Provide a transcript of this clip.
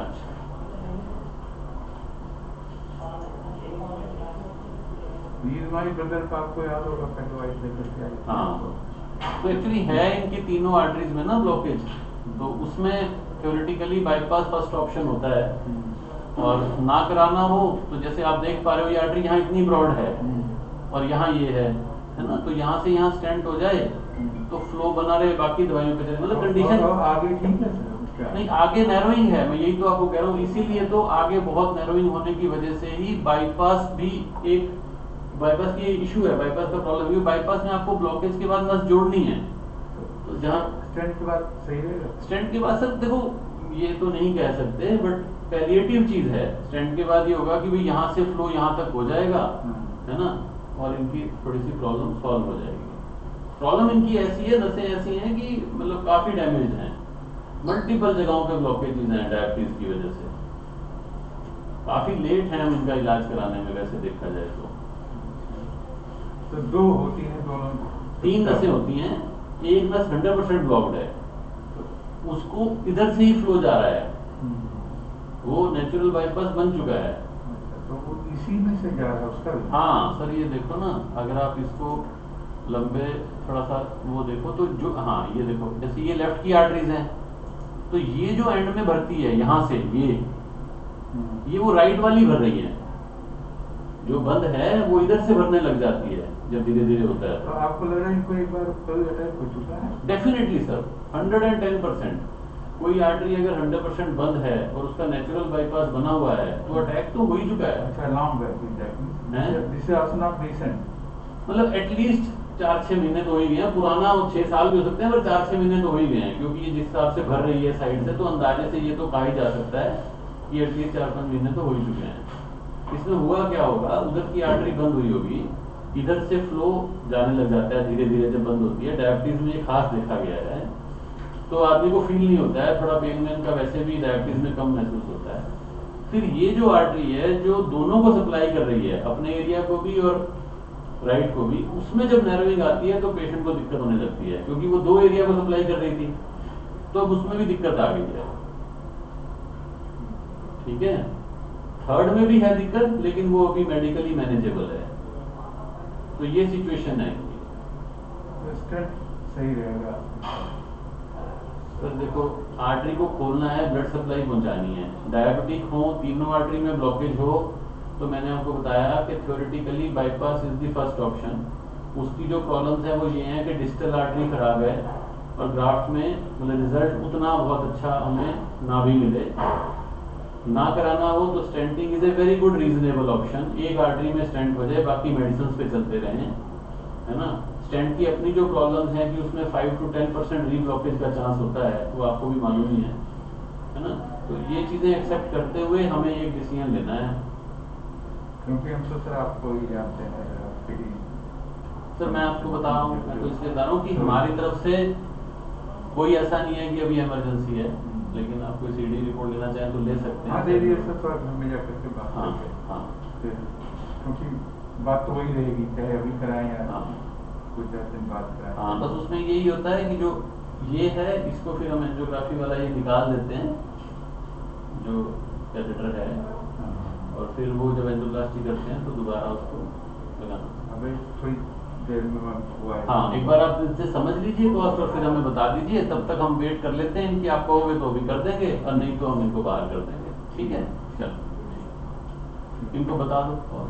अच्छा, ब्रदर का आपको याद होगा पहले वाइट लेकर के आई। हाँ, तो एक्चुअली है इनकी तीनों आर्टरीज में ना ब्लॉकेज, तो उसमें थ्योरेटिकली बाईपास फर्स्ट ऑप्शन होता है। और ना कराना हो तो जैसे आप देख पा रहे हो ये आर्टरी यहाँ इतनी ब्रॉड है और यहाँ ये है ना, तो यहाँ से यहाँ स्टेंट हो जाए तो फ्लो बना रहे, बाकी दवाइयों पे चले, मतलब कंडीशन आगे ठीक है सर। नहीं, आगे नैरोइंग है, मैं यही तो आपको कह रहा हूँ, इसीलिए तो आगे बहुत नैरोइंग होने की वजह से ही बाईपास भी एक, बाईपास की इशू है, बाईपास का प्रॉब्लम है। बाईपास में आपको ब्लॉकेज के बाद नस जोड़नी है, तो जहाँ स्टेंट के बाद सही रहेगा। स्टेंट के बाद सर देखो ये तो नहीं कह सकते, बट पैलिएटिव चीज है। स्टेंट के बाद ये होगा कि भाई यहाँ से फ्लो यहाँ तक हो जाएगा, है ना, और इनकी थोड़ी सी प्रॉब्लम सॉल्व हो जाएगी। प्रॉब्लम इनकी ऐसी है, नसें ऐसी हैं कि मतलब काफी डैमेज हैं, मल्टीपल जगहों पे ब्लॉकेजेस हैं डायबिटीज की वजह से। काफी लेट है हम इनका इलाज कराने में, वैसे देखा जाए तो दो होती हैं दोनों, 3 नसें होती हैं, एक नस 100% ब्लॉक्ड है, उसको इधर से ही फ्लो जा रहा है, वो नेचुरल बाईपास बन चुका है। तो वो इसी में से जा रहा है उसका। हाँ सर, ये देखो ना, अगर आप इसको लंबे थोड़ा सा वो देखो तो जो, हाँ ये देखो, जैसे ये लेफ्ट की आर्टरीज हैं, तो ये जो एंड में भरती है यहाँ से ये वो राइट वाली भर रही है, जो बंद है वो इधर से भरने लग जाती है जब धीरे धीरे होता है। तो आपको लग रहा है कोई एक बार कोई अटैक हो चुका है? Definitely sir, 110%। कोई आर्टरी अगर 100% बंद है और उसका नेचुरल बाईपास बना हुआ है तो अटैक तो हो ही चुका है। अच्छा, लॉन्ग है, दिस इज नॉट रीसेंट, मतलब एटलीस्ट 4-6 महीने तो हो ही गए हैं, पुराना 6 साल भी हो सकते हैं, पर 4-6 महीने तो हो ही गए हैं, क्योंकि ये जिस हिसाब से भर रही है साइड से, तो अंदाजे से ये तो कहा ही जा सकता है कि एटलीस्ट 4-5 महीने तो हो ही चुके हैं। इसमें हुआ क्या होगा, उधर की आर्टरी बंद हुई होगी, इधर से फ्लो जाने लग जाता है धीरे धीरे जब बंद होती है। डायबिटीज में ये खास देखा गया है, तो आदमी को फील नहीं होता है, थोड़ा पेन वेन का वैसे भी डायबिटीज में कम महसूस होता है। फिर ये जो आर्टरी है जो दोनों को सप्लाई कर रही है, अपने एरिया को भी और राइट को भी, उसमें जब नैरोइंग आती है तो पेशेंट को दिक्कत होने लगती है, क्योंकि वो 2 एरिया को सप्लाई कर रही थी, तो अब उसमें भी दिक्कत आ गई है। ठीक है, थर्ड में भी है दिक्कत, लेकिन वो अभी मेडिकली मैनेजेबल है, तो ये सिचुएशन है। सही रहेगा सर देखो, आर्टरी को खोलना है, ब्लड सप्लाई पहुंचानी है, डायबिटिक हो, तीनों आर्टरी में ब्लॉकेज हो, तो मैंने आपको बताया कि theoretically bypass is the first option. उसकी जो प्रॉब्लम्स है वो ये हैं कि डिस्टल आर्टरी खराब है और ग्राफ्ट में मतलब रिजल्ट उतना बहुत अच्छा हमें ना भी मिले। ना कराना हो तो stenting is a very good reasonable option, एक आर्टरी में स्टेंट हो जाए, बाकी मेडिसिन पे चलते रहें, है ना। स्टेंट की अपनी जो प्रॉब्लम्स हैं कि उसमें 5 to 10% रीब्लॉकेज का चांस होता है, वो आपको भी मालूम ही है ना। तो ये चीज़ें एक्सेप्ट करते हुए हमें एक डिसीजन लेना है, क्योंकि हम तो सर आपको ही जानते हैं। सर मैं आपको बता रहा हूँ, मैं तो इसलिए बता रहा हूँ कि हमारी तरफ से कोई ऐसा नहीं है कि अभी इमरजेंसी है, लेकिन आप कोई CD रिपोर्ट लेना चाहें तो ले सकते हैं। हाँ दे दिए सर, थोड़ा घर में जाकर के बात करके। हाँ, क्योंकि बात तो वही रहेगी, चाहे अभी कराएं या हाँ, कुछ 10 दिन बाद कराएं। हाँ, बस उसमें यही होता है कि जो ये है इसको फिर हम एंजियोग्राफी वाला ये निकाल देते हैं जो कैथेटर है, और फिर वो जब एंजियोप्लास्टी करते हैं तो दोबारा उसको लगाना। अभी थोड़ी देर में हुआ है। हाँ, एक बार आप इनसे समझ लीजिए तो और फिर हमें बता दीजिए, तब तक हम वेट कर लेते हैं इनकी, आप कहोगे तो अभी कर देंगे और नहीं तो हम इनको बाहर कर देंगे। ठीक है, चलो इनको बता दो और